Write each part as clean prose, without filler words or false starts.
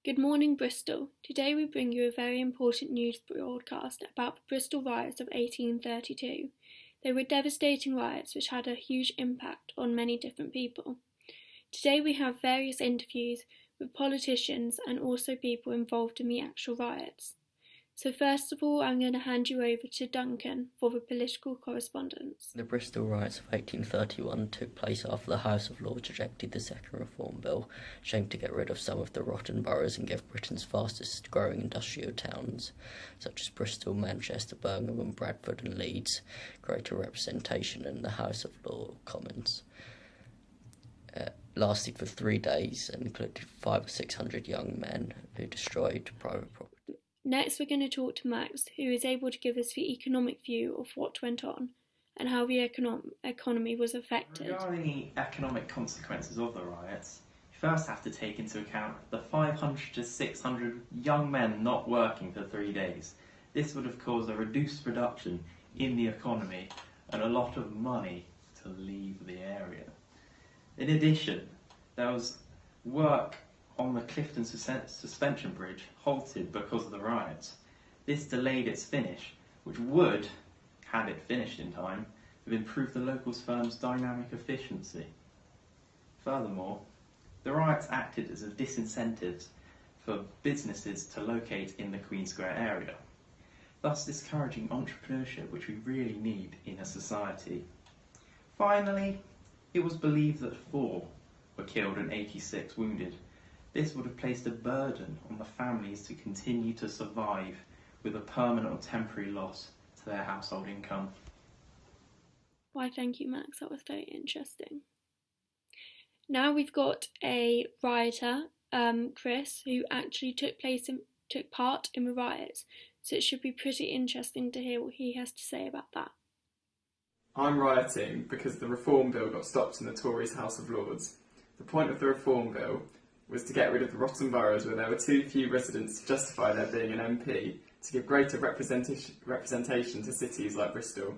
Good morning, Bristol. Today we bring you a very important news broadcast about the Bristol riots of 1832. They were devastating riots which had a huge impact on many different people. Today we have various interviews with politicians and also people involved in the actual riots. So first of all, I'm going to hand you over to Duncan for the political correspondence. The Bristol riots of 1831 took place after the House of Lords rejected the Second Reform Bill, aimed to get rid of some of the rotten boroughs and give Britain's fastest growing industrial towns, such as Bristol, Manchester, Birmingham, Bradford and Leeds, greater representation in the House of Lords Commons. Lasted for 3 days and included 500 or 600 young men who destroyed private property. Next, we're going to talk to Max, who is able to give us the economic view of what went on and how the economy was affected. Regarding the economic consequences of the riots, you first have to take into account the 500 to 600 young men not working for 3 days. This would have caused a reduced production in the economy and a lot of money to leave the area. In addition, there was work on the Clifton Suspension Bridge halted because of the riots. This delayed its finish, which would, had it finished in time, have improved the local firm's dynamic efficiency. Furthermore, the riots acted as a disincentive for businesses to locate in the Queen Square area, thus discouraging entrepreneurship, which we really need in a society. Finally, it was believed that 4 were killed and 86 wounded. This would have placed a burden on the families to continue to survive with a permanent or temporary loss to their household income. Why, thank you, Max. That was very interesting. Now we've got a rioter, Chris, who actually took part in the riots. So it should be pretty interesting to hear what he has to say about that. I'm rioting because the Reform Bill got stopped in the Tories' House of Lords. The point of the Reform Bill was to get rid of the rotten boroughs where there were too few residents to justify there being an MP, to give greater representation to cities like Bristol.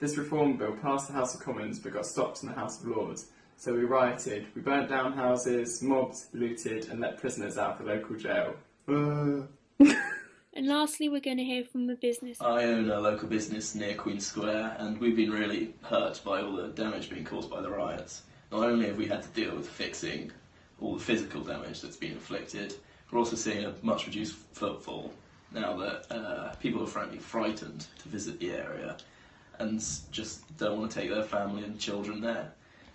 This Reform Bill passed the House of Commons but got stopped in the House of Lords, so we rioted. We burnt down houses, mobbed, looted and let prisoners out of the local jail. And lastly, we're going to hear from the business. I own a local business near Queen Square and we've been really hurt by all the damage being caused by the riots. Not only have we had to deal with fixing all the physical damage that's been inflicted, we're also seeing a much reduced footfall now that people are frankly frightened to visit the area and just don't want to take their family and children there.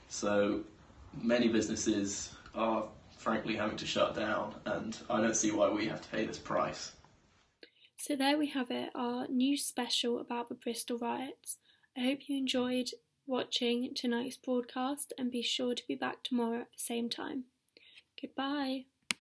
So many businesses are frankly having to shut down and I don't see why we have to pay this price. So there we have it, our news special about the Bristol riots. I hope you enjoyed watching tonight's broadcast and be sure to be back tomorrow at the same time. Goodbye.